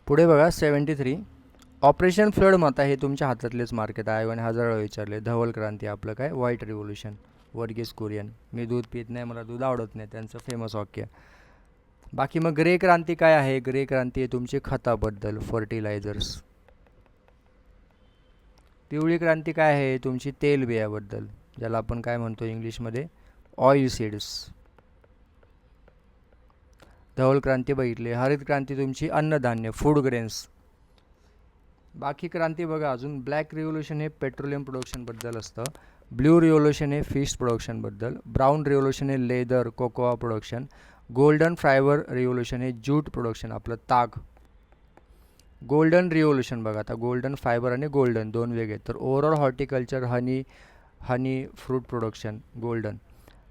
पुढे बघा 73. Operation flood मत हे तुमच्या हातातलेच मार्क आहेत. आयोगाने हजारो विचारले. धवल क्रांती आपलं काय, व्हाईट रिव्होल्युशन. वर्गीस कुरियन, मी दूध पित नाही, मला दूध आवडत नाही, त्यांचं फेमस वाक्य. बाकी मग ग्रे क्रांती काय आहे? ग्रे क्रांती आहे तुमची खताबद्दल, फर्टिलायझर्स. पिवळी क्रांती काय आहे? तुमची तेलबियाबद्दल, ज्याला आपण काय म्हणतो इंग्लिशमध्ये, ऑइल सीड्स. धवल क्रांती बघितली. हरित क्रांती तुमची अन्नधान्य, फूड ग्रेन्स. बाकी क्रांती बघा अजून, ब्लॅक रिव्होल्युशन हे पेट्रोलियम प्रोडक्शनबद्दल असतं. ब्ल्यू रिव्होल्युशन हे फिश प्रोडक्शनबद्दल. ब्राऊन रिव्होल्युशन हे leather, cocoa production. Golden fibre revolution हे ज्यूट प्रोडक्शन, आपलं ताग. गोल्डन रिव्होल्युशन बघा, आता गोल्डन फायबर आणि गोल्डन दोन वेगळे. तर overall horticulture, honey fruit production, golden.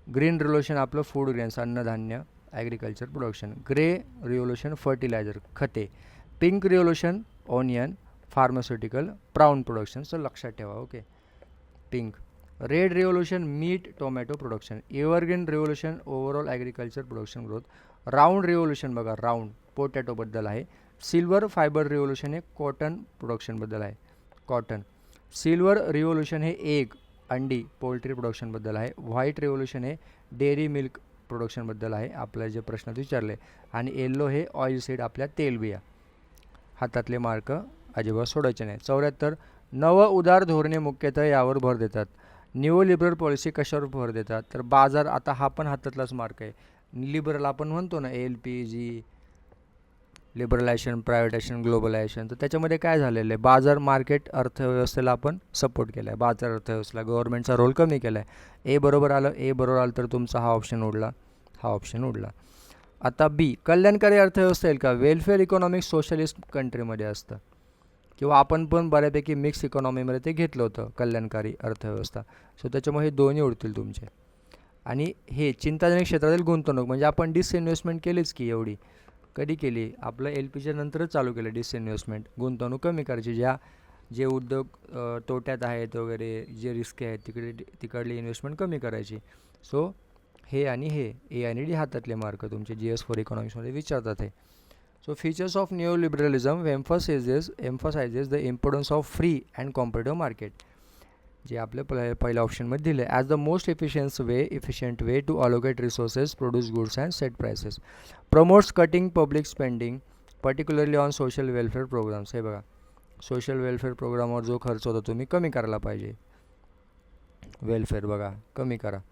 Green revolution आपलं फूड ग्रेन्स, अन्नधान्य, agriculture production. Grey revolution fertiliser, खते. Pink revolution onion, pharmaceutical, brown production. So लक्षात ठेवा. Okay, pink. Red revolution meat, tomato production. Evergreen revolution overall agriculture production growth. Round revolution बघा, round पोटॅटोबद्दल आहे. Silver fibre revolution हे cotton प्रोडक्शनबद्दल आहे, cotton. Silver revolution हे एग, अंडी, पोल्ट्री प्रोडक्शनबद्दल आहे. व्हाईट रिव्होल्युशन हे डेअरी मिल्क प्रोडक्शनबद्दल आहे, आपल्याला जे प्रश्न विचारले. आणि येल्लो हे ऑइल सीड, आपल्या तेलबिया. हातातले मार्क अजिबात सोडायचे नाही. 74. नव उदार धोरणे मुख्यतः यावर भर देतात. न्यू लिबरल पॉलिसी कशावर भर देतात? तर बाजार. आता हा पण हातातलाच मार्क आहे. लिबरल आपण म्हणतो ना, LPG, लिबरलायझेशन, प्रायव्हेटायझेशन, ग्लोबलायझेशन. तर त्याच्यामध्ये काय झालेलं आहे? बाजार, मार्केट अर्थव्यवस्थेला आपण सपोर्ट केला आहे. बाजार अर्थव्यवस्थेला गव्हर्नमेंटचा रोल कमी केला आहे. ए बरोबर आलं तर तुमचा हा ऑप्शन उडला, हा ऑप्शन उडला. आता बी, कल्याणकारी अर्थव्यवस्था येईल का? वेलफेअर इकॉनॉमिक सोशलिस्ट कंट्रीमध्ये असतं, किंवा आपण पण बऱ्यापैकी मिक्स इकॉनॉमीमध्ये ते घेतलं होतं, कल्याणकारी अर्थव्यवस्था. सो त्याच्यामुळे हे दोन्ही उडतील तुमचे. आणि हे चिंताजनक क्षेत्रातील गुंतवणूक, म्हणजे आपण डिसइन्व्हेस्टमेंट केलीच की एवढी. कधी केली? आपलं LPGच्या नंतरच चालू केलं डिसइन्व्हेस्टमेंट. गुंतवणूक कमी करायची, जे उद्योग तोट्यात आहेत वगैरे, जे रिस्क आहेत तिकडली इन्व्हेस्टमेंट कमी करायची. सो हे आणि हे, ए आणि डी हातातले मार्क तुमचे GS4 इकॉनॉमिक्समध्ये विचारतात हे. So features of new liberalism emphasises the importance of free and competitive market, जे आपल्या पहिल्या ऑप्शनमध्ये दिलं आहे. As the most efficient way to allocate resources, produce goods and set prices. Promotes cutting public spending, particularly on social welfare programmes. हे बघा, social welfare प्रोग्रामवर जो खर्च होतो तुम्ही कमी करायला पाहिजे. वेलफेअर बघा, कमी करा,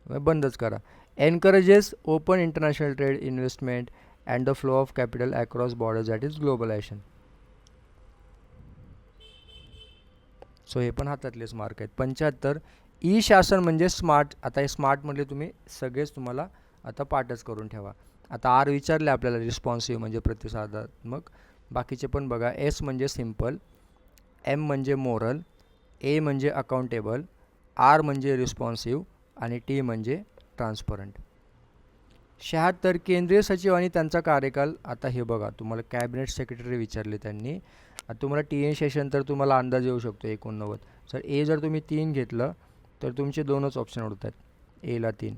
बंदच करा. Encourages open international trade, investment and the flow of capital across borders, that is globalisation. So हे पण हातातलेच मार्क आहेत. 75. ई शासन म्हणजे स्मार्ट. आता हे स्मार्ट म्हटले तुम्ही सगळेच, तुम्हाला आता पाठच करून ठेवा. आता आर विचारले आपल्याला, रिस्पॉन्सिव्ह म्हणजे प्रतिसादात्मक. बाकीचे पण बघा. एस म्हणजे सिम्पल, एम म्हणजे मोरल, ए म्हणजे अकाउंटेबल, आर म्हणजे रिस्पॉन्सिव्ह आणि टी म्हणजे ट्रान्सपरंट. 76. केंद्रीय सचिव आणि त्यांचा कार्यकाल. आता हे बघा, तुम्हाला कॅबिनेट सेक्रेटरी विचारले त्यांनी. आता तुम्हाला TN सेशन तर तुम्हाला अंदाज येऊ शकतो 89. सर ए जर तुम्ही 3 घेतलं तर तुमचे दोनच ऑप्शन उडतात, एला 3.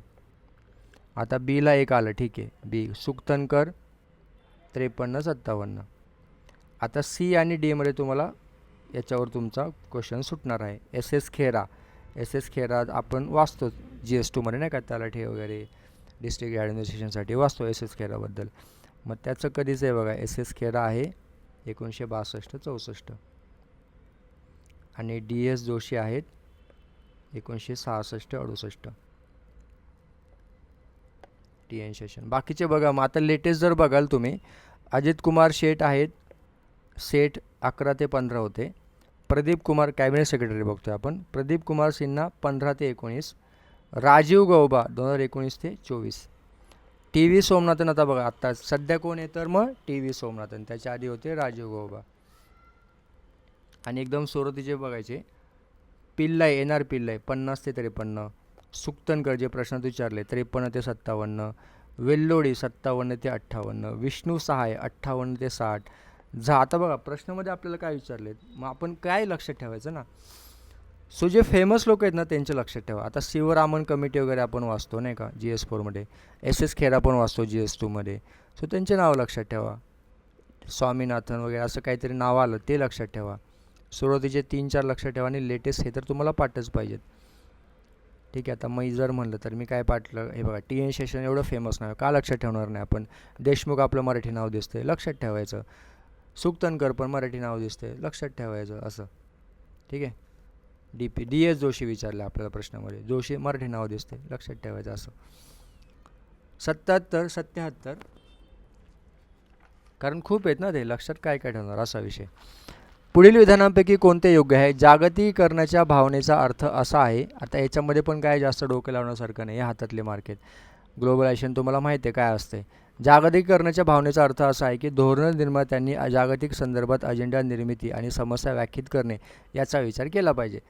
आता बीला 1 आलं, ठीक आहे. बी सुक्तनकर 53-57. आता सी आणि डीमध्ये तुम्हाला याच्यावर तुमचा क्वेश्चन सुटणार आहे. SS खेरा आपण वाचतो GS2मध्ये नाही का, तलाठी वगैरे डिस्ट्रिक्ट ॲडमिनिस्ट्रेशनसाठी वाचतो SS खेराबद्दल. मग त्याचं कधीच आहे बघा, SS खेरा आहे 1962-64 आणि DS जोशी आहेत 1966-68 TN सेशन. बाकीचे बघा. मग आता लेटेस्ट जर बघाल तुम्ही, अजित कुमार शेठ आहेत, सेठ 11 ते 15 होते. प्रदीप कुमार कॅबिनेट सेक्रेटरी बघतोय आपण, प्रदीप कुमार सिन्हा 15 ते 19. राजीव गौबा 2019 ते 24. TV सोमनाथन. आता बघा, आता सध्या कोण आहे तर मग TV सोमनाथन, त्याच्या आधी होते राजीव गौबा. आणि एकदम सुरुवातीचे बघायचे, पिल्लाई NR पिल्लाई 50 ते 53. सुक्तनकर जे प्रश्न विचारले 53 ते 57. वेल्लोडी 57 ते 58. विष्णू सहाय 58 ते 60. आता बघा प्रश्नामध्ये आपल्याला काय विचारलेत, मग आपण काय लक्षात ठेवायचं ना. सो जे फेमस लोक आहेत ना त्यांचे लक्षात ठेवा. आता शिवरामन कमिटी वगैरे आपण वाचतो नाही का GS4मध्ये. SS खेरा पण वाचतो GS2मध्ये. सो त्यांचे नाव लक्षात ठेवा. स्वामीनाथन वगैरे असं काहीतरी नाव आलं ते लक्षात ठेवा. सुरुवातीचे 3-4 लक्षात ठेवा आणि लेटेस्ट हे तर तुम्हाला पाठच पाहिजेत. ठीक आहे. आता मी जर म्हणलं तर मी काय पाठलं, हे बघा टी एन शेषन एवढं फेमस नाव का लक्षात ठेवणार नाही आपण. देशमुख आपलं मराठी नाव दिसतंय, लक्षात ठेवायचं. सुक्तनकर पण मराठी नाव दिसतंय, लक्षात ठेवायचं असं. ठीक आहे. डी एस जोशी विचारलं आपल्याला प्रश्नामध्ये, जोशी मराठी नाव दिसते, लक्षात ठेवायचं असं. 77, 77 कारण खूप आहेत ना ते, लक्षात काय काय ठेवणार असा विषय. पुढील विधानांपैकी कोणते योग्य आहे. जागतिकीकरणाच्या भावनेचा अर्थ असा आहे. आता याच्यामध्ये पण काय जास्त डोकं लावण्यासारखं नाही. हातातले मार्केट ग्लोबलायझेशन तुम्हाला माहिती आहे काय असते. जागतिकीकरणाच्या भावनेचा अर्थ असा आहे की धोरण निर्मात्यांनी जागतिक संदर्भात अजेंडा निर्मिती आणि समस्या व्याख्यात करणे याचा विचार केला पाहिजे.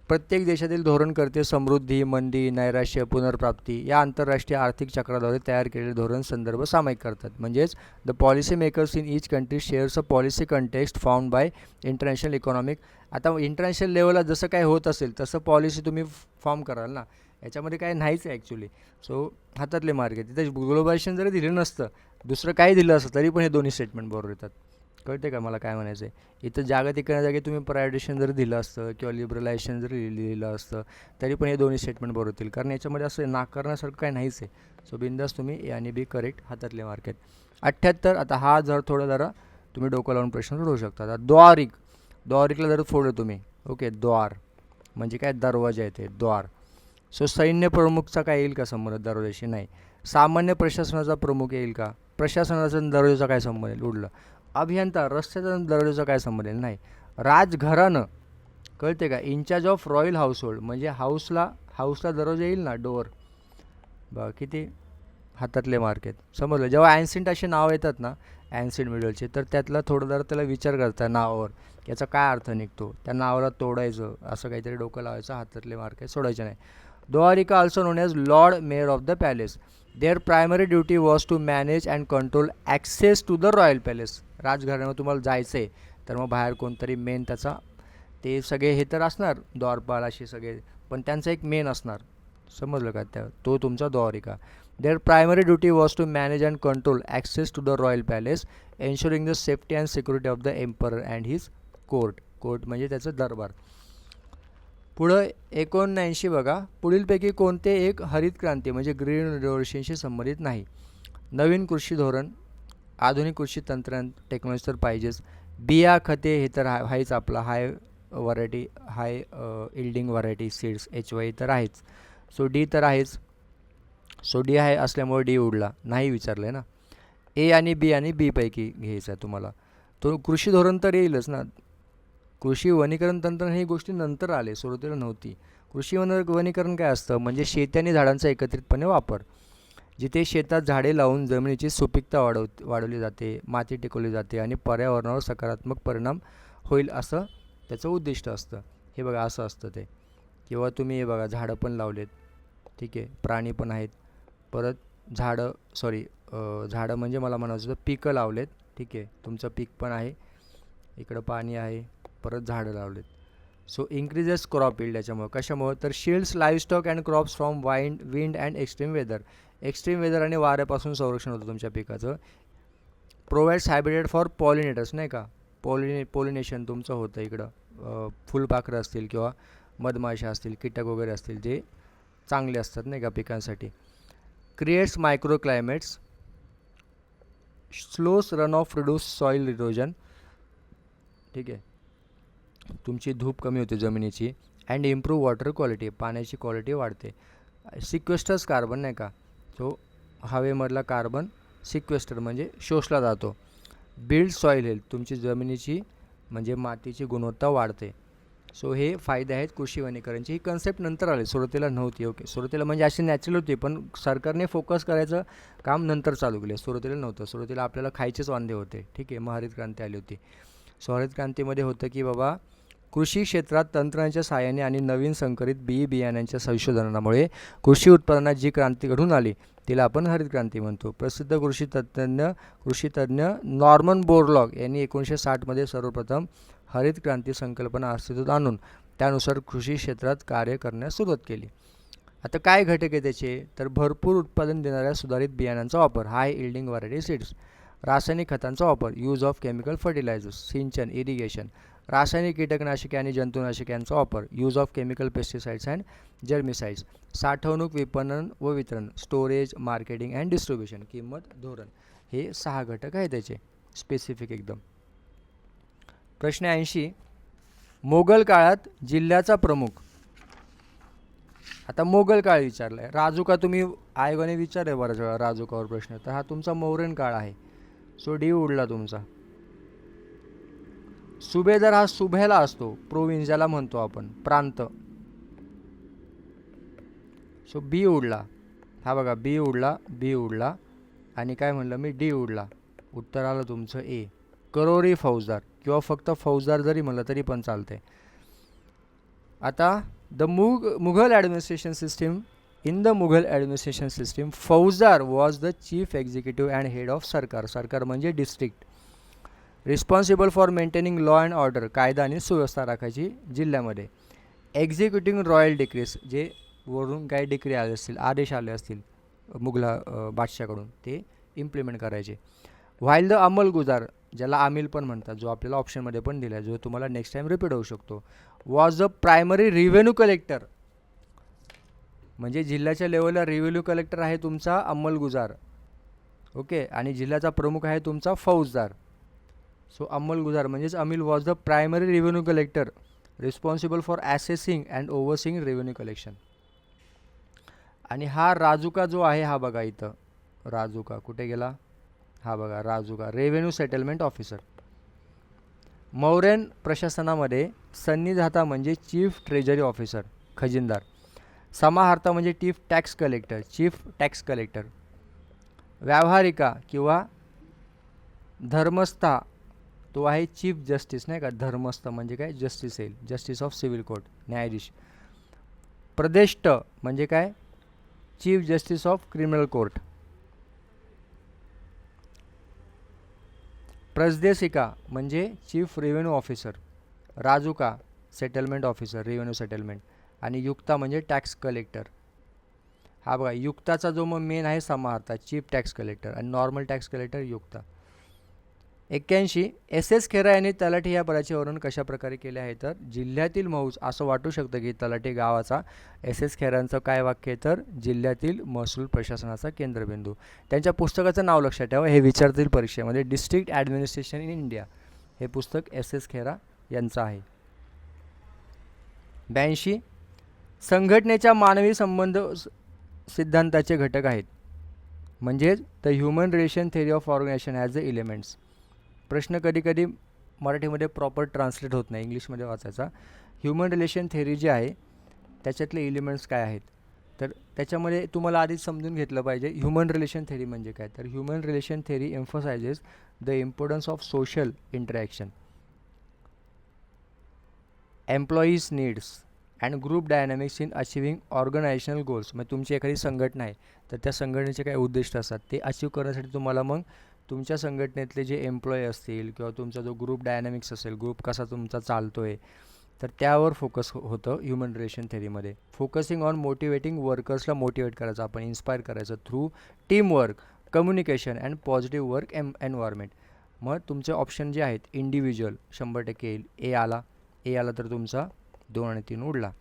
प्रत्येक देशातील धोरणकर्ते समृद्धी, मंदी, नैराश्य, पुनर्प्राप्ती या आंतरराष्ट्रीय आर्थिक चक्राद्वारे तयार केलेले धोरण संदर्भ सामायिक करतात. म्हणजेच the policy makers in each country shares a policy context found by international economic. आता इंटरनॅशनल लेवलला जसं काय होत असेल तसं पॉलिसी तुम्ही फॉर्म कराल ना, याच्यामध्ये काय नाहीच आहे ॲक्च्युली. सो हातातले मार्ग आहे. तिथे ग्लोबलायझेशन जरी दिलं नसतं, दुसरं काही दिलं असतं तरी पण हे दोन्ही स्टेटमेंट बरोबर येतात. कळते का मला काय म्हणायचं आहे. इथं जागतिकीकरणाच्या जागी तुम्ही प्रायव्हेटायझेशन जर दिलं असतं किंवा लिबरलायझेशन जर लिहिलं असतं तरी पण हे दोन्ही स्टेटमेंट बरोबर होतील, कारण याच्यामध्ये असं नाकारण्यासारखं काही नाहीच आहे. सो बिंदास तुम्ही ए आणि बी करेक्ट, हातातले मार्क आहेत. 78, आता हा जरा तुम्ही डोकं लावून प्रश्न सोडवू शकता. आता द्वारिकला जर फोडलं तुम्ही, ओके, द्वार म्हणजे काय, दरवाजा येते, द्वार. सो सैन्य प्रमुखचा काय येईल का संबंध दरवाजाशी, नाही. सामान्य प्रशासनाचा प्रमुख येईल का, प्रशासनाचा दरवाजाचा काय संबंध येईल, उडलं. अभियंता रस्त्याचा दरवाजाचा काय संबंध येईल, नाही. राजघराणं, कळते का, इन्चार्ज ऑफ रॉयल हाऊसहोल्ड म्हणजे हाऊसला दरवाजा येईल ना, डोअर. बघा किती हातातले मार्क आहेत, समजलं. जेव्हा ॲन्सिंट असे नाव येतात ना, ॲन्सिंट मिडलचे, तर त्यातला थोडं जरा त्याला विचार करता नावावर, याचा काय अर्थ निघतो, त्या नावाला तोडायचं, असं काहीतरी डोकं लावायचं. हातातले मार्क आहे, सोडायचे नाही. Dwarika also known as lord mayor of the palace. Their primary duty was to manage and control access to the royal palace. राजघराण्यावर तुम्हाला जायचं आहे तर मग बाहेर कोणतरी मेन त्याचा, ते सगळे हे तर असणार द्वारपाल असे सगळे, पण त्यांचा एक मेन असणार, समजलं का, तो तुमचा Dwarika. Their primary duty was to manage and control access to the royal palace, ensuring the safety and security of the emperor and his court म्हणजे त्याचं दरबार. पुढं 79 बघा. पुढीलपैकी कोणते एक हरित क्रांती म्हणजे ग्रीन रेव्होल्युशनशी संबंधित नाही. नवीन कृषी धोरण, आधुनिक कृषी तंत्रज्ञान, टेक्नॉलॉजी तर पाहिजेच. बिया खते हे तर आहेच आपला, हाय इल्डिंग व्हरायटी सीड्स HY तर आहेच. सो डी तर आहेच. सो डी आहे असल्यामुळे डी उडला, नाही विचारलं आहे ना. ए आणि बी पैकी घ्यायचं आहे तुम्हाला. तो कृषी धोरण तर येईलच ना. कृषी वनीकरण तंत्रज्ञान ही गोष्टी नंतर आले, सुरुवातीला नव्हती. कृषी वनीकरण काय असतं, म्हणजे शेती आणि झाडांचा एकत्रितपणे वापर. जिथे शेतात झाडे लावून जमिनीची सुपीकता वाढवली जाते, माती टिकवली जाते आणि पर्यावरणावर सकारात्मक परिणाम होईल असं त्याचं उद्दिष्ट असतं. हे बघा असं असतं ते. किंवा तुम्ही हे बघा झाडं पण लावलेत, ठीक आहे, प्राणी पण आहेत, परत झाडं म्हणजे मला म्हणायचं होतं पिकं लावलेत, ठीक आहे, तुमचं पीक पण आहे, इकडं पाणी आहे, परत झाडं लावलेत. सो इन्क्रीजेस क्रॉप यील्ड याच्यामुळे, कशामुळे, तर shields livestock and crops from wind and extreme weather. Extreme weather आणि वाऱ्यापासून संरक्षण होतं तुमच्या पिकाचं. प्रोव्हाइड्स हॅबिटेट फॉर पॉलिनेटर्स, नाही का, पॉलिनेशन तुमचं होतं इकडं. फुलपाखरं असतील किंवा मधमाशा असतील, कीटक वगैरे असतील, जे चांगले असतात नाही का पिकांसाठी. Creates micro climates, slows run off reduce soil erosion, ठीक आहे, तुमची धूप कमी होते जमिनीची. अँड इम्प्रूव्ह वॉटर क्वालिटी, पाण्याची क्वालिटी वाढते. सिक्वेस्टर्स कार्बन, नाही का, तो हवेमधला कार्बन सिक्वेस्टर म्हणजे शोषला जातो. बिल्ड सॉईल हेल्थ, तुमची जमिनीची म्हणजे मातीची गुणवत्ता वाढते. सो हे फायदे आहेत कृषी वनीकरणचे. ही कन्सेप्ट नंतर आले, सुरुवातीला नव्हती. ओके, सुरुवातीला म्हणजे अशी नॅचरल होती, पण सरकारने फोकस करायचं काम नंतर चालू केले, सुरुवातीला नव्हतं. सुरुवातीला आपल्याला खायचेच वांदे होते, ठीक आहे, मग हरित क्रांती आली होती. सो हरित क्रांतीमध्ये होतं की बाबा कृषी क्षेत्रात तंत्रज्ञानाच्या सहाय्याने आणि नवीन संकरित बियाण्यांच्या संशोधनामुळे कृषी उत्पादनात जी क्रांती घडून आली तिला आपण हरित क्रांती म्हणतो. प्रसिद्ध कृषीतज्ञ नॉर्मन बोरलॉग यांनी 1960 सर्वप्रथम हरित क्रांती संकल्पना अस्तित्वात आणून त्यानुसार कृषी क्षेत्रात कार्य करण्यास सुरुवात केली. आता काय घटक आहे त्याचे, तर भरपूर उत्पादन देणाऱ्या सुधारित बियाण्यांचा वापर, हाय इल्डिंग व्हरायटी सीड्स, रासायनिक खतांचा वापर, यूज ऑफ केमिकल फर्टिलायझर्स, सिंचन, इरिगेशन, रासायनिक कीटकनाशके आणि जंतुनाशके यांचा वापर, use of chemical pesticides and germicides, साठवणूक, विपणन व वितरण, स्टोरेज, मार्केटिंग अँड डिस्ट्रीब्युशन, किंमत, धोरण. हे 6 घटक आहेत त्याचे स्पेसिफिक एकदम. प्रश्न 80, मोगल काळात जिल्ह्याचा प्रमुख. आता मोगल काळ विचारलाय, राजुका तुम्ही आयोगाने विचारले बऱ्याच वेळा राजुकावर प्रश्न, तर हा तुमचा मौर्यन काळ आहे. सो डी उडला तुमचा. सुभेदार हा सुभेला असतो, प्रोविन्स ज्याला म्हणतो आपण, प्रांत. सो बी उडला. हा बघा बी उडला, बी उडला आणि काय म्हणलं मी, डी उडला. उत्तर आलं तुमचं ए, करोरी फौजदार, किंवा फक्त फौजदार जरी म्हणलं तरी पण चालते. आता the Mughal administration system, in the Mughal administration system faujdar was the chief executive and head of sarkar. सरकार म्हणजे district. Responsible for maintaining law and order, कायदा आणि सुव्यवस्था राखायची जिल्ह्यामध्ये. एक्झिक्युटिंग रॉयल डिक्रीज, जे वरून काही डिक्री आले असतील, आदेश आले असतील मुघला बादशाहकडून, ते इम्प्लिमेंट करायचे. व्हाईल द अंमलगुजार, ज्याला आमिल पण म्हणतात, जो आपल्याला ऑप्शनमध्ये पण दिला आहे, जो तुम्हाला नेक्स्ट टाइम रिपीट होऊ शकतो. Was the primary revenue collector, म्हणजे जिल्ह्याच्या लेवलला रिव्हेन्यू कलेक्टर आहे तुमचा अंमलगुजार. ओके, आणि जिल्ह्याचा प्रमुख आहे तुमचा फौजदार. सो अंमलगुजार म्हणजेच amil was the primary revenue collector responsible for assessing and overseeing revenue collection. आणि हा राजुका जो आहे, हा बघा इथं राजुका कुठे गेला, हा बघा rajuka, revenue settlement officer. Mauryan प्रशासनामध्ये सन्निधाता म्हणजे चीफ ट्रेजरी ऑफिसर, खजिनदार. समाहर्ता म्हणजे chief tax collector, chief tax collector. व्यावहारिका किंवा धर्मस्था, तो आहे चीफ जस्टिस, नाही का. धर्मस्थ म्हणजे काय, जस्टिस येईल, जस्टिस ऑफ सिव्हिल कोर्ट, न्यायाधीश. प्रदेष्ट म्हणजे काय, chief justice of criminal court. प्रजदेशिका म्हणजे chief revenue officer. Rajuka settlement officer, revenue settlement. आणि युक्ता म्हणजे टॅक्स कलेक्टर. हा बघा युक्ताचा जो मग मेन आहे समाहर्ता, चीफ टॅक्स कलेक्टर, आणि नॉर्मल टॅक्स कलेक्टर युक्ता. 81, एस एस खेरा यांनी तलाठी या पदाचे वर्णन कशा प्रकारे केले आहे, तर जिल्ह्यातील मौज, असं वाटू शकतं की तलाठी गावाचा. एस एस खेरांचं काय वाक्य आहे, तर जिल्ह्यातील महसूल प्रशासनाचा केंद्रबिंदू. त्यांच्या पुस्तकाचं नाव लक्षात ठेवा, हे विचारतील परीक्षेमध्ये, डिस्ट्रिक्ट ॲडमिनिस्ट्रेशन इन इंडिया. हे पुस्तक एस एस खेरा यांचं आहे. 82, संघटनेच्या मानवी संबंध सिद्धांताचे घटक आहेत, म्हणजेच the human relation theory of organisation as the elements. प्रश्न कधी कधी मराठीमध्ये प्रॉपर ट्रान्सलेट होत नाही, इंग्लिशमध्ये वाचायचा. ह्युमन रिलेशन थेरी जी आहे त्याच्यातले एलिमेंट्स काय आहेत, तर त्याच्यामध्ये तुम्हाला आधीच समजून घेतलं पाहिजे ह्युमन रिलेशन थेरी म्हणजे काय. तर human relation theory emphasises the importance of social interaction, employees needs and group dynamics in achieving organisational goals. मग तुमची एखादी संघटना आहे तर त्या संघटनेचे काही उद्दिष्ट असतात, ते अचीव करण्यासाठी तुम्हाला मग तुमच्या संघटनेतले जे एम्प्लॉई असतील किंवा तुमचा जो ग्रुप डायनॅमिक्स असेल, ग्रुप कसा तुमचा चालतो आहे, तर त्यावर फोकस होतं ह्युमन रिलेशन थेरीमध्ये. फोकसिंग ऑन मोटिवेटिंग वर्कर्सला मोटिवेट करायचं आपण, इन्स्पायर करायचं through teamwork, communication and positive work environment. मग तुमचे ऑप्शन जे आहेत इंडिव्हिज्युअल 100% येईल, ए आला, ए आला तर तुमचा 2 आणि 3 उडला.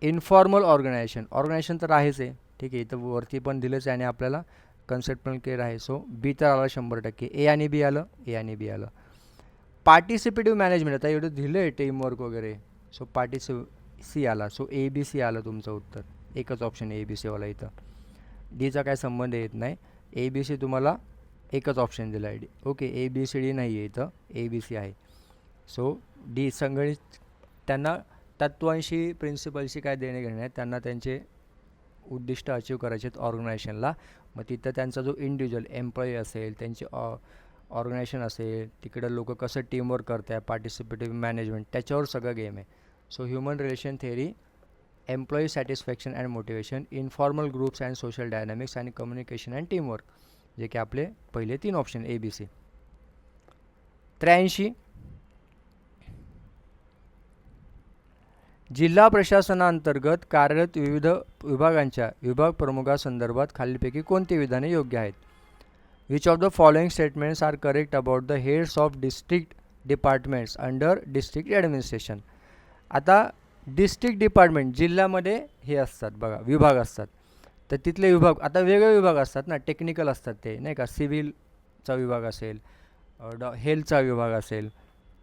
इन्फॉर्मल ऑर्गनायझेशन तर आहेच आहे, ठीक आहे, इथं वरती पण दिलंच आहे आणि आपल्याला कन्सेप्ट पण क्लिअर आहे. सो बी तर आला 100%, ए आणि बी आलं, ए आणि बी आलं. पार्टिसिपेटिव्ह मॅनेजमेंट, आता एवढं दिलं आहे टीमवर्क वगैरे, सो सी आला. सो ए बी सी आलं तुमचं उत्तर, एकच ऑप्शन ए बी सीवाला. इथं डीचा काय संबंध येत नाही, ए बी सी तुम्हाला एकच ऑप्शन दिला आहे. Okay, A B C D नाही आहे इथं, ए बी सी आहे. सो डी संगणित, त्यांना तत्वांशी प्रिन्सिपलशी काय देणे घेणे आहे, त्यांना त्यांचे उद्दिष्ट अचीव करायचे आहेत ऑर्गनायझेशनला. मग तिथं त्यांचा जो इंडिव्हिज्युअल एम्प्लॉई असेल, त्यांचे ऑर्गनायझेशन असेल, तिकडं लोक कसं टीमवर्क करत आहे, पार्टिसिपेटिव्ह मॅनेजमेंट, त्याच्यावर सगळं गेम आहे. So human relation theory, employee satisfaction and motivation, informal groups and social dynamics आणि कम्युनिकेशन अँड टीमवर्क, जे की आपले पहिले 3 ऑप्शन ए बी सी. 83, जिल्हा प्रशासनांतर्गत कार्यरत विविध विभागांच्या विभाग प्रमुखांसंदर्भात खालीलपैकी कोणती विधाने योग्य आहेत. Which of the following statements are correct about the heads of district departments under district administration. आता डिस्ट्रिक्ट डिपार्टमेंट जिल्ह्यामध्ये हे असतात बघा, विभाग असतात. तर तिथले विभाग आता वेगळे विभाग असतात ना, टेक्निकल असतात ते नाही का, सिव्हिलचा विभाग असेल, हेल्थचा विभाग असेल,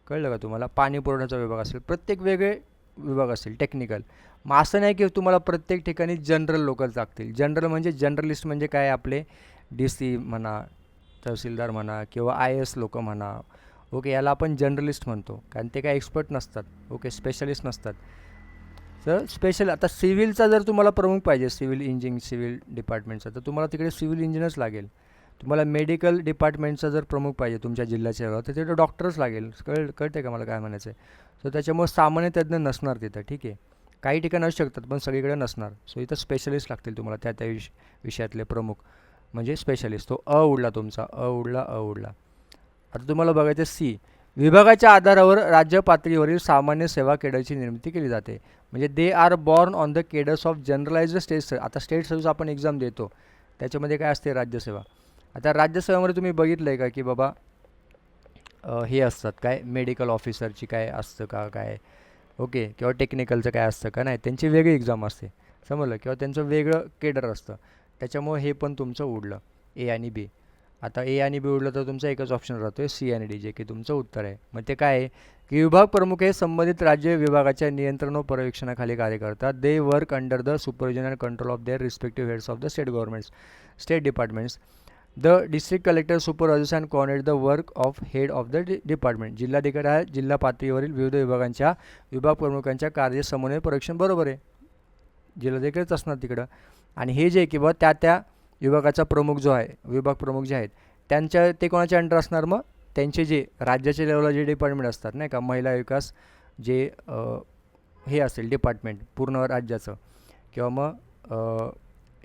कळलं का तुम्हाला, पाणी पुरवठ्याचा विभाग असेल, प्रत्येक वेगळे विभाग असेल टेक्निकल. मग असं नाही की तुम्हाला प्रत्येक ठिकाणी जनरल लोकच लागतील. जनरल म्हणजे जनरलिस्ट म्हणजे काय, आपले DC म्हणा, तहसीलदार म्हणा किंवा IAS लोक म्हणा. ओके, याला आपण जनरलिस्ट म्हणतो, कारण ते काय एक्सपर्ट नसतात. ओके, स्पेशलिस्ट नसतात. तर स्पेशल आता सिव्हिलचा जर तुम्हाला प्रमुख पाहिजे, सिव्हिल इंजिनिअरिंग, सिव्हिल डिपार्टमेंटचा, तर तुम्हाला तिकडे सिव्हिल इंजिनियर्स लागेल. तुम्हाला मेडिकल डिपार्टमेंटचा जर प्रमुख पाहिजे तुमच्या जिल्ह्याच्या तर तिथे डॉक्टर्स लागेल. कळते का मला काय म्हणायचं आहे. सो त्याच्यामुळे सामान्य तज्ज्ञ नसणार तिथं. ठीक आहे, काही ठिकाणी असू शकतात पण सगळीकडे नसणार. सो इथं स्पेशलिस्ट लागतील तुम्हाला त्या त्या विषयातले प्रमुख, म्हणजे स्पेशलिस्ट. तो उडला तुमचा, उडला. आता तुम्हाला बघायचं C, विभागाच्या आधारावर राज्य पातळीवरील सामान्य सेवा केडरची निर्मिती केली जाते. म्हणजे they are borne on the cadres of generalised state. आता स्टेट सर्व्हिस आपण एक्झाम देतो, त्याच्यामध्ये काय असते, राज्यसेवा. आता राज्यसेवेमध्ये तुम्ही बघितलं आहे का की बाबा हे असतात काय, मेडिकल ऑफिसरची काय असतं का काय, ओके, किंवा टेक्निकलचं काय असतं का नाही, त्यांची वेगळी एक्झाम असते, समजलं, किंवा त्यांचं वेगळं केडर असतं. त्याच्यामुळे हे पण तुमचं उडलं, A आणि B. आता A आणि B उडलं तर तुमचा एकच ऑप्शन राहतो आहे C आणि D, जे की तुमचं उत्तर आहे. मग ते काय आहे की विभाग प्रमुख हे संबंधित राज्य विभागाच्या नियंत्रण व पर्यवेक्षणाखाली कार्य करतात. They work under the supervision and control of their respective heads of the state governments, state departments. The district collector supervisors and coordinate the work of head of the department. जिल्हाधिकारी हा जिल्हा पातळीवरील विविध विभागांच्या विभाग प्रमुखांच्या कार्य समन्वय परीक्षण, बरोबर आहे, जिल्हाधिकारीच असणार तिकडं. आणि हे जे किंवा त्या विभागाचा प्रमुख जो आहे, विभाग प्रमुख जे आहेत त्यांच्या, ते कोणाच्या अंडर असणार, मग त्यांचे जे राज्याच्या लेवलला जे डिपार्टमेंट असतात नाही का, महिला विकास जे हे असेल डिपार्टमेंट पूर्ण राज्याचं, किंवा मग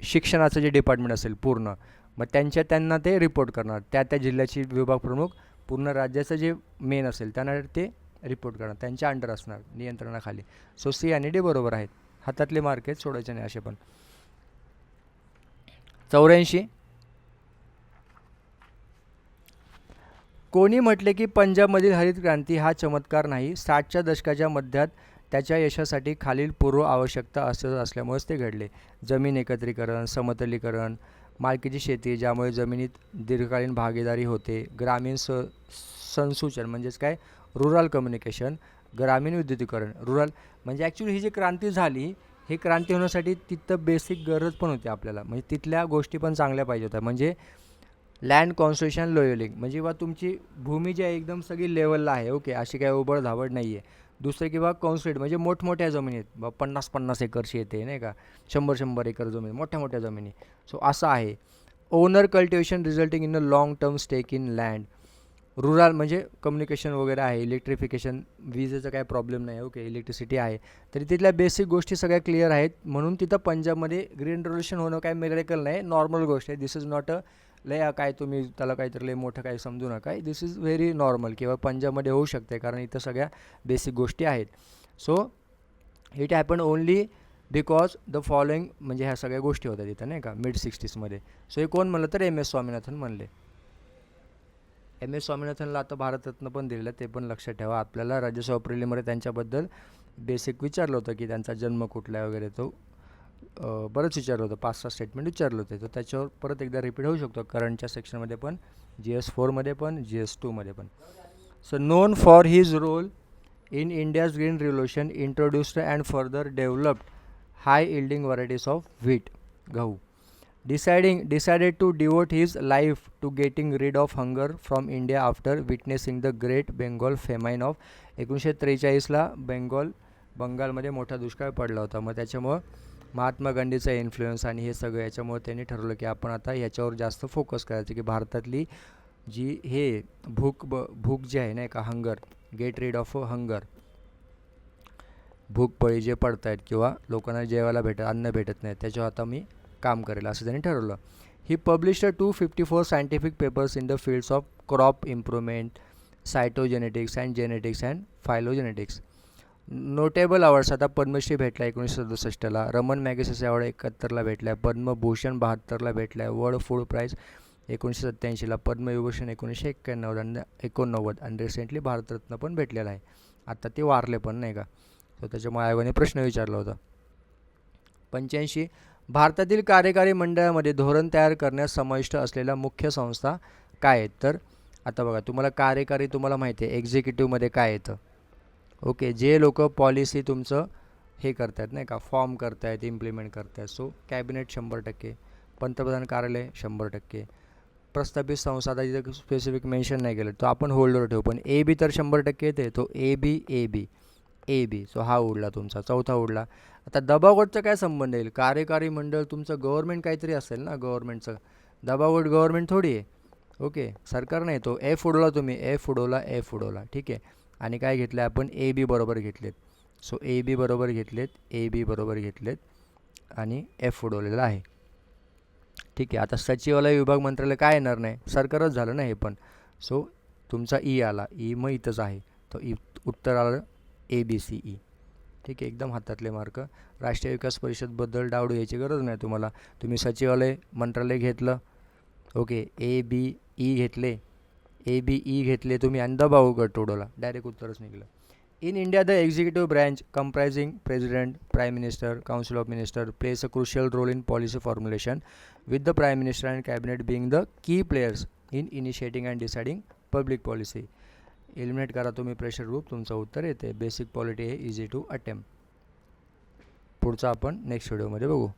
शिक्षणाचं जे डिपार्टमेंट असेल पूर्ण, मग त्यांना ते रिपोर्ट करणार. त्या जिल्ह्याची विभाग प्रमुख पूर्ण राज्याचं जे मेन असेल त्यांना ते रिपोर्ट करणार, त्यांच्या अंडर असणार, नियंत्रणाखाली. सो C आणि D बरोबर आहेत. हातातले मार्क आहेत, सोडायचे नाही असे पण. 84, कोणी म्हटले की पंजाबमधील हरित क्रांती हा चमत्कार नाही. 60च्या दशकाच्या मध्यात त्याच्या यशासाठी खालील पूर्व आवश्यकता असल्यामुळेच ते घडले. जमीन एकत्रीकरण, समतलीकरण, मालकीची शेती ज्यामुळे जमिनीत दीर्घकालीन भागीदारी होते, ग्रामीण संसूचन म्हणजेच काय, रुरल कम्युनिकेशन, ग्रामीण विद्युतीकरण. रुरल म्हणजे ॲक्च्युली ही जी क्रांती झाली, ही क्रांती होण्यासाठी तिथं बेसिक गरज पण होती आपल्याला, म्हणजे तिथल्या गोष्टी पण चांगल्या पाहिजे होत्या. म्हणजे लँड कॉन्स्टिट्यूशन लोयलिंग, म्हणजे किंवा तुमची भूमी जी आहे एकदम सगळी लेवलला आहे, ओके, अशी काय उबड धाबड नाही आहे. दुसरं किंवा कॉन्स्टिट्यूट म्हणजे मोठमोठ्या जमिनीत 50-50 एकरची येते नाही का, 100-100 एकर जमीन, मोठ्या जमिनी. सो असं आहे. Owner cultivation resulting in a long term stake in land. Rural म्हणजे कम्युनिकेशन वगैरे आहे, इलेक्ट्रिफिकेशन, विजेचा काय प्रॉब्लेम नाही, ओके, इलेक्ट्रिसिटी आहे. तरी तिथल्या बेसिक गोष्टी सगळ्या क्लिअर आहेत. म्हणून तिथं पंजाबमध्ये ग्रीन रेव्होल्युशन होणं काय मिरेकल नाही, नॉर्मल गोष्ट आहे. दिस इज नॉट अ लय काय तुम्ही त्याला काहीतरी लय मोठं काही समजू नका. दिस इज व्हेरी नॉर्मल, किंवा पंजाबमध्ये होऊ शकते कारण इथं सगळ्या बेसिक गोष्टी आहेत. So it happen only because the following, म्हणजे ह्या सगळ्या गोष्टी होत्या तिथं नाही का मिड 60sमध्ये. सो हे कोण म्हणलं तर MS स्वामीनाथन म्हणले. MS स्वामीनाथनला आता भारतरत्न पण दिलेलं, ते पण लक्षात ठेवा. आपल्याला राज्यसभा प्रिलिममध्ये त्यांच्याबद्दल बेसिक विचारलं होतं की त्यांचा जन्म कुठला आहे वगैरे, तो बरंच विचारलं होतं, 5-6 स्टेटमेंट विचारलं होते. तर त्याच्यावर परत एकदा रिपीट होऊ शकतो करंटच्या सेक्शनमध्ये पण, GS4मध्ये पण, GS2मध्ये पण. So known for his role in India's green revolution, introduced and further developed high yielding varieties of wheat, गहू. Decided to devote his life to getting rid of hunger from India after witnessing the Great Bengal Famine of 1943ला बंगालमध्ये मोठा दुष्काळ पडला होता. मग त्याच्यामुळं महात्मा गांधीचा influence आणि हे सगळं याच्यामुळे त्यांनी ठरवलं की आपण आता याच्यावर जास्त फोकस करायचं, की भारतातली जी हे भूक जी आहे नाही का, hunger, get rid of hunger, भूकपळी जे पडत आहेत किंवा लोकांना जेवायला अन्न भेटत नाही, त्याच्यावर आता मी काम करेल असं त्यांनी ठरवलं. He published 254 scientific papers in the fields of crop improvement, cytogenetics and genetics and phylogenetics. Notable awards, आता पद्मश्री भेटला 1967ला, रमन मॅगसेसे अवॉर्ड 71ला भेटला, पद्मभूषण 72ला भेटला, वर्ल्ड फूड प्राईज 1987ला पद्मविभूषण 1991 आणि रिसेंटली भारतरत्न पण भेटलेला आहे. आता ते वारले पण नाही का. सो त्याच्यामुळे आयोगाने प्रश्न विचारला होता. 85 भारतातील कार्यकारी मंडळामध्ये धोरण तयार करण्यास समाविष्ट असलेल्या मुख्य संस्था काय आहेत. तर आता बघा तुम्हाला कार्यकारी तुम्हाला माहिती आहे एक्झिक्युटिव्हमध्ये काय येतं. ओके, जे लोक पॉलिसी तुमचं हे करतात नाही का, फॉर्म करतायत, इम्प्लिमेंट करतायत. सो कॅबिनेट 100%, पंतप्रधान कार्यालय 100%, प्रस्थापित संस्था जिथं स्पेसिफिक मेन्शन नाही केलं तो आपण होल्डवर ठेवू. पण ए बी तर 100% येते. तो ए बी सो हा उडला तुमचा. चौथा उडला. आता दबाव गटचा काय संबंध येईल. कार्यकारी मंडळ तुमचं गव्हर्नमेंट काहीतरी असेल ना, गव्हर्नमेंटचं. दबाव गट गव्हर्नमेंट थोडी आहे. ओके, सरकार नाही. तो एफ उडवला तुम्ही, एफ उडवला ठीक आहे. आणि काय घेतलं आपण ए बी बरोबर घेतलेत. सो ए बी बरोबर घेतलेत आणि एफ उडवलेला आहे. ठीक आहे. आता सचिवालय विभाग मंत्रालय काय येणार नाही, सरकारच झालं ना हे पण. सो तुमचा ई आला, ई मग इथंच आहे. तो ई उत्तर आलं ABCE. ठीक आहे, एकदम हातातले मार्क. राष्ट्रीय विकास परिषदबद्दल डावडू यायची गरज नाही तुम्हाला. तुम्ही सचिवालय मंत्रालय घेतलं. ओके, ABE घेतले तुम्ही आणि दबाव गट उडवला, डायरेक्ट उत्तरच निघलं. In India, the executive branch, comprising President, Prime Minister, Council of Ministers, plays a crucial role in policy formulation, with the Prime Minister and Cabinet being the key players in initiating and deciding public policy. Eliminate करा तुम्ही pressure group, तुमचं उत्तर येते. Basic polity हे easy to attempt. पुढचं आपण next व्हिडिओमध्ये बघू.